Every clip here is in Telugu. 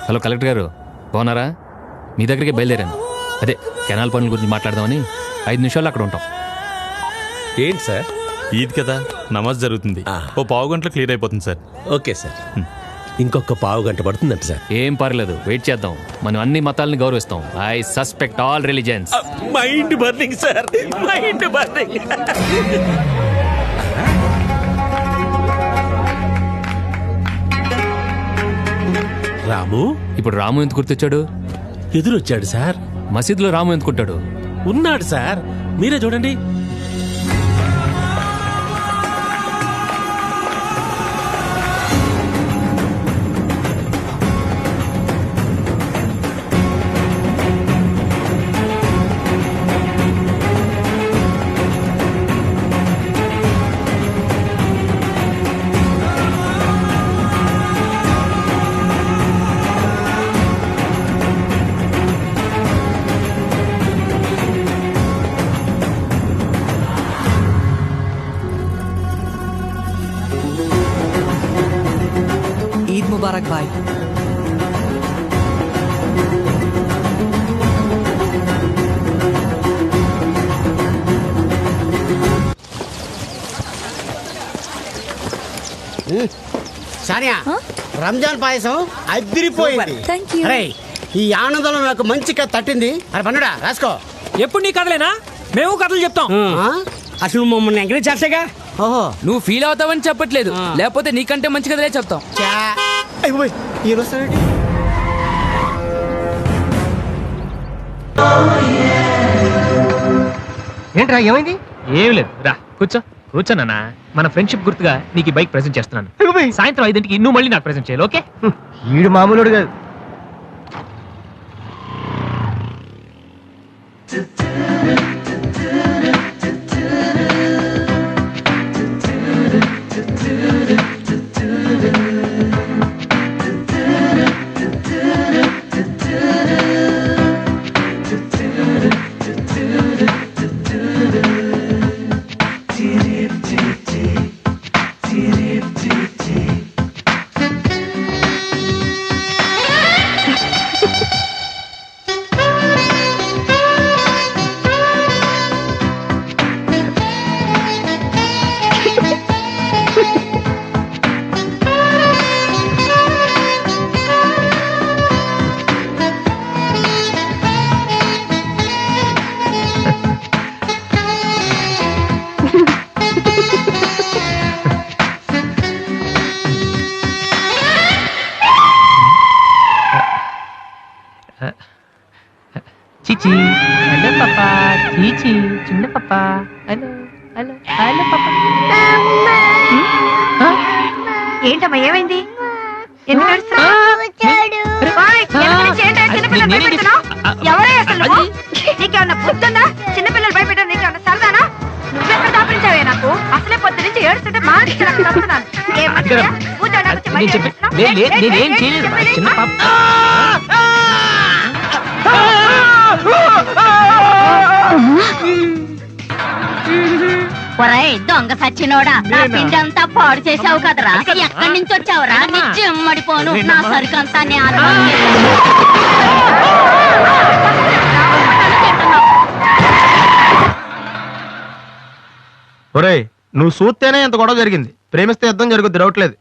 హలో కలెక్టర్ గారు, బాగున్నారా? మీ దగ్గరికి బయలుదేరాను. అదే కెనాల్ పనుల గురించి మాట్లాడదామని 5 నిమిషాలు అక్కడ ఉంటాం. ఏంటి సార్? ఈద్ కదా, నమాజ్ జరుగుతుంది. ఓ పావు గంటలో క్లియర్ అయిపోతుంది సార్. Okay sir. ఇంకొక పావు గంట పడుతుందంట సార్. ఏం పర్లేదు, వెయిట్ చేద్దాం. మనం అన్ని మతాలని గౌరవిస్తాం. I suspect all religions. Mind burning sir, mind burning. Ramu ఇప్పుడు రాము ఎందుకు గుర్తొచ్చాడు? ఎదురొచ్చాడు సార్. మసీదులో రాము ఎందుకుంటాడు? ఉన్నాడు సార్, మీరే చూడండి. ईद मुबारक भाई. సానియా, రంజాన్ పాయసం అదిరిపోయింది. Thank you. అరే, ఈ ఆనందంలో నాకు మంచి కథ తట్టింది. అరే పన్నుడా, రాసుకో. ఎప్పుడు నీ కథలేనా? మేము కథలు చెప్తాం. ఆ? అసలు మమ్మల్ని ఎంకరేజ్ చేస్తాగా. ఓహో, నువ్వు ఫీల్ అవుతావని చెప్పట్లేదు, లేకపోతే నీకంటే మంచి కథలే చెప్తాం. చా. అయ్య బాబోయ్, ఈ రోజు సార్ ఏంటి? ఏంట్రా, ఏమైంది? ఏం లేదు, రా కూర్చో. కూర్చోనా, మన ఫ్రెండ్షిప్ గుర్తుగా నీకు ఈ బైక్ ప్రెజెంట్ చేస్తున్నాను. సాయంత్రం 5ంటికి నువ్వు మళ్ళీ నాకు ప్రెజెంట్ చేయాలి, ఓకే? వీడు మామూలుడు కాదు. చీచి, హలో పాపా. చీచి, చిన్న పాపా. హలో హలో హలో పాపా. ఏంటమ్మా, ఏమైంది? ఎందుకు ఏడుస్తున్నావ్? ఓయ్, ఎందుకు నుంచి ఏంటి చిన్నపిల్లలు భయపెడుతున్నావ్? ఎవరే అసలు నువ్వు? నీకేమన్నా బుద్ధుందా? చిన్నపిల్లలు భయపెట్టడం నీకేమన్నా సరదానా? నువ్వెక్కడ దాపించావే నాకు? అసలే పొద్దు నుంచి ఏడుస్తుంటే మానేసి నాకు తప్పుతున్నాను. ఏం మంచిదా? కూర్చోడానికి వచ్చి బయట ఏడుస్తున్నావ్? నేనేం చేయలేదు, చిన్న పాప. ఒరేయ్ దొంగ సచ్చినోడా, నా పిండి అంతా పాడు చేసావు కదరా. ఎక్కడి నుంచి వచ్చావురా? నీ చెమ్మడిపోను, నా సరుకంతా ఒరేయ్, నువ్వు చూస్తేనే ఎంత గొడవ జరిగింది. ప్రేమిస్తే యుద్ధం జరుగుద్ది, డౌట్లేదు.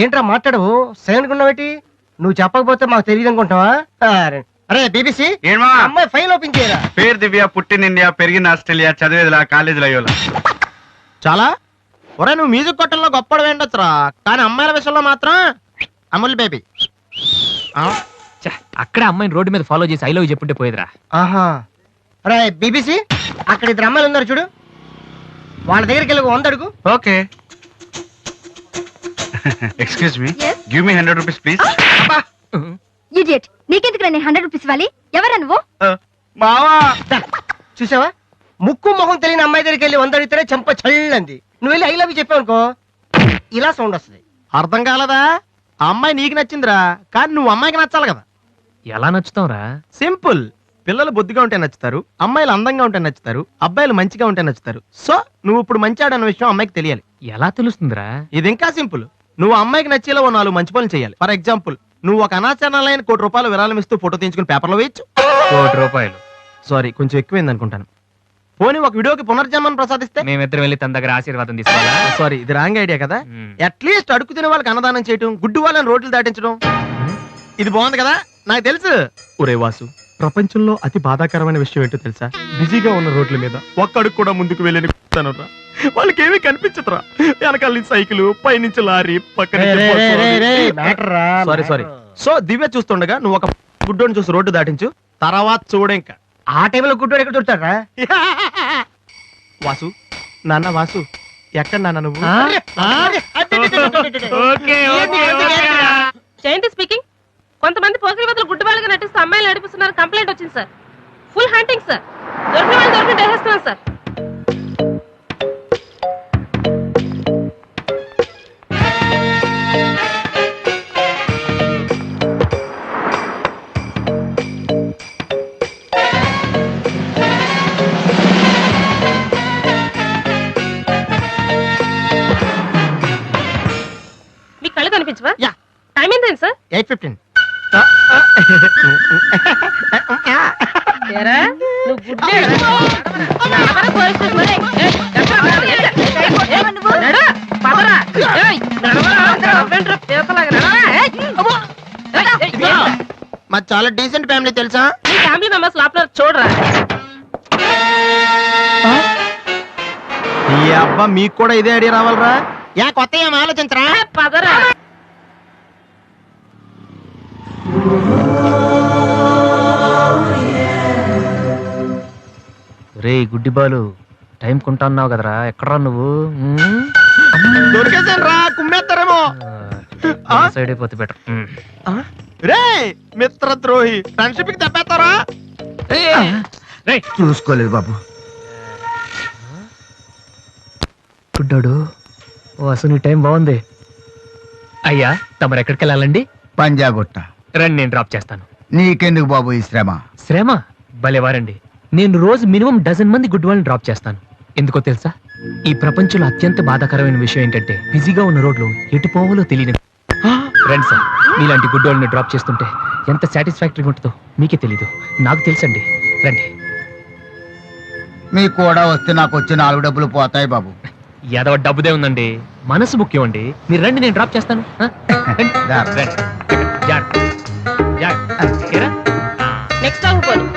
ఏంట్రా మాట్లాడవు? సైలెంట్ ఉన్నావేటి? నువ్వు చెప్పకపోతే మాకు తెలియదు అనుకుంటావా? అరే బీబీసీ, అమ్మాయి ఫైల్ ఓపెన్ చేయరా. పేరు దివ్య, పుట్టిన ఇండియా, పెరిగిన ఆస్ట్రేలియా, చదివేదిలా కాలేజీలో అయ్యోలా. చాలా ఒరే, నువ్వు మ్యూజిక్ కొట్టంలో గొప్పడు వేండొచ్చురా, కానీ అమ్మాయిల విషయంలో మాత్రం అమూల్ బేబీ. అక్కడ అమ్మాయిని రోడ్డు మీద ఫాలో చేసి ఐ లవ్ చెప్పుంటే పోయేదిరా. ఆహా. అరే బీబీసీ, అక్కడ 2 అమ్మాయిలు ఉన్నారు చూడు, వాళ్ళ దగ్గరికి వెళ్ళి 100 అడుగు. Okay. Excuse me, give me 100 rupees please. Idiot, నీకెందుకు నేను 100 రూపీస్ ఇవ్వాలి? ఎవరా నువ్వు? మావా, చూసావా, ముక్కు మొహం తెలియని అమ్మాయి దగ్గరికి వెళ్ళి 100 అడిగితేనే చెంప చల్లంది. నువ్వు వెళ్ళి ఐ లవ్ చెప్పావు అనుకో, ఇలా సౌండ్ వస్తుంది. అర్థం కాలదా? ఆ అమ్మాయి నీకు నచ్చిందిరా, కానీ నువ్వు అమ్మాయికి నచ్చాలి కదా. ఎలా నచ్చుతావురా? సింపుల్. పిల్లలు బొద్దుగా ఉంటే నచ్చుతారు, అమ్మాయిలు అందంగా ఉంటే నచ్చుతారు, అబ్బాయిలు మంచిగా ఉంటే నచ్చుతారు. సో నువ్వు ఇప్పుడు మంచాడన్న విషయం అమ్మాయికి తెలియాలి. ఎలా తెలుస్తుందిరా? ఇది ఇంకా సింపుల్. నువ్వు అమ్మాయికి నచ్చేలా 4 మంచి పనులు చేయాలి. ఫర్ ఎగ్జాంపుల్, నువ్వు ఒక అనాచరణలైన ₹1,00,00,000 విరాళం ఇస్తూ ఫోటో తీయించుకుని పేపర్లో వేయచ్చు. ₹1,00,00,000 సారీ, కొంచెం ఎక్కువైంది అనుకుంటాను. పోనీ ఒక వీడియోకి పునర్జన్మను ప్రసాదిస్తే? మేమిద్దరం వెళ్ళి తన దగ్గర ఆశీర్వాదం తీసుకోవాలా? సారీ, ఇది రాంగ్ ఐడియా కదా. మ్మ్. అట్లీస్ట్ అడుగు తినే వాళ్ళకి అన్నదానం చేయటం, గుడ్డు వాళ్ళని రోడ్లు దాటించడం, ఇది బాగుంది కదా. నాకు తెలుసు. ఒరే వాసు, ప్రపంచంలో అతి బాధాకరమైన విషయం ఏంటో తెలుసా? బిజీగా ఉన్న రోడ్ల మీద ఒక్క అడుగు కూడా ముందుకు వెళ్ళని కూర్చున్నానురా. వాళ్ళకి ఏమీ కనిపించదురా. వెనకాల నుంచి సైకిల్, పైనుంచి లారీ, పక్కన సారీ. సో దివ్య చూస్తుండగా నువ్వు ఒక గుడ్డోని చూసి రోడ్డు దాటించు, తర్వాత చూడేంకా. ఆ టైంలో గుడ్డోడు ఎక్కడ దొరుకుతారా? వాసు, నాన్న వాసు, ఎక్కడ నాన్న నువ్వు? జయంతి స్పీకింగ్. కొంతమంది పోకిరి వదలు గుడ్డు వాళ్ళగా నటిస్తూ అమ్మాయిలు నడిపిస్తున్నారు. కంప్లైంట్ వచ్చింది సార్. Full hunting sir. దొరికిన వాళ్ళు దొరికిన వేసేస్తున్నాం సార్. మీ కళ్ళు కనిపించవా? యా. టైం ఏంటండి సార్? 8:15. ఏరా, నువ్వు గుడ్డేరా? నడవరా పోలీస్ స్టేషన్ మరి. నడు, పదరా. ఏయ్, నడవరా. అవ్వేంట్రా పేసలాగా నడవరా. అమ్మో. మా చాలా డీసెంట్ ఫ్యామిలీ తెలుసా? మీ ఫ్యామిలీ మెంబర్స్ లోపల చూడరా. ఈ అబ్బా, మీకు కూడా ఇదే ఐడియా రావాలరా? యా, కొత్త ఏం ఆలోచించరా? పదరా. రే గుడ్డి బాలు, టైం కొంటా అన్నావు కదరా, ఎక్కడా నువ్వు? దొరికేసాను రా, కుమ్మేస్తారేమో. సైడ్ అయిపోతే బెటర్. రే మిత్రద్రోహి, ఫ్రెండ్షిప్ కి తప్పేస్తారా? చూసుకోలేదు బాబు. గుడ్డాడు, ఓ అసలు నీ టైం బాగుంది. అయ్యా, తమరు ఎక్కడికి వెళ్ళాలండి? పంజాగుట్ట. రండి, నేను డ్రాప్ చేస్తాను. నీకెందుకు బాబు ఈ శ్రమ? శ్రమ భలేవారండి. నేను రోజు మినిమం డజన్ మంది గుడ్ వాళ్ళని డ్రాప్ చేస్తాను. ఎందుకో తెలుసా? ఈ ప్రపంచంలో అత్యంత బాధాకరమైన విషయం ఏంటంటే బిజీగా ఉన్న రోడ్లు ఎటు పోవాలో తెలియదు. రండి సార్, మీలాంటి గుడ్ వాళ్ళని డ్రాప్ చేస్తుంటే ఎంత సాటిస్ఫాక్టరీగా ఉంటుందో మీకే తెలీదు, నాకు తెలుసండి. రండి. మీకు కూడా వస్తే నాకు వచ్చి 4 డబ్బులు పోతాయి బాబు. ఏదో డబ్బుదే ఉందండి, మనసు ముఖ్యం అండి. మీరు రండి, నేను డ్రాప్ చేస్తాను. ఆ? రండి. రండి. జాగ్రత్త. జాగ్రత్త. ఏరా? నెక్స్ట్ ఆగు పోనీ.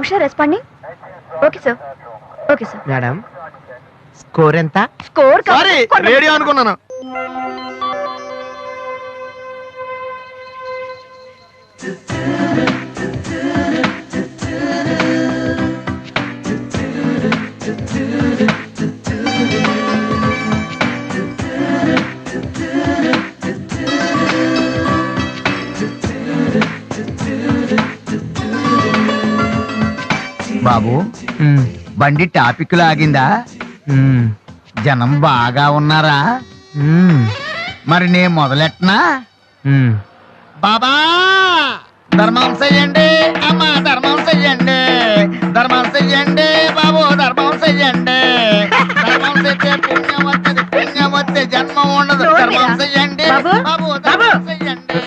Usha responding. Okay sir. Okay sir. Madam, score ఎంత? స్కోర్ సారీ, రేడియో అనుకున్నాను. బాబు, బండి టాపిక్ లాగిందా? జనం బాగా ఉన్నారా? మరి నేను మొదలెట్టనా? బాబా ధర్మం చెయ్యండి, అమ్మా ధర్మం చెయ్యండి, ధర్మం చెయ్యండి బాబు, ధర్మం చెయ్యండి. ధర్మం చేస్తే పుణ్యం వస్తుంది, పుణ్యం వస్తే జన్మ ఉండదు. ధర్మం చెయ్యండి బాబు, ధర్మం చెయ్యండి.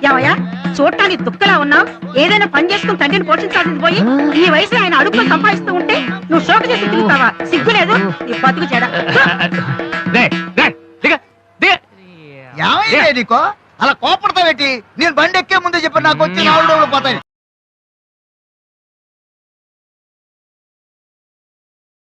ఏమయ్యా, చూడటానికి దుఃఖలా ఉన్నావు. ఏదైనా పని చేసుకుని తండ్రిని పోషించాల్సింది పోయి ఈ వయసు ఆయన అడుగులు సంపాదిస్తూ ఉంటే నువ్వు శోక చేసి తిరుగుతావా? సిగ్గులేదు నీ బతుకు చెడ. ఏమైంది నీకో? అలా కోపడతావేటి? నేను బండి ఎక్కే ముందే చెప్పి నాకు వచ్చి 4 డబ్బులు పోతాయి.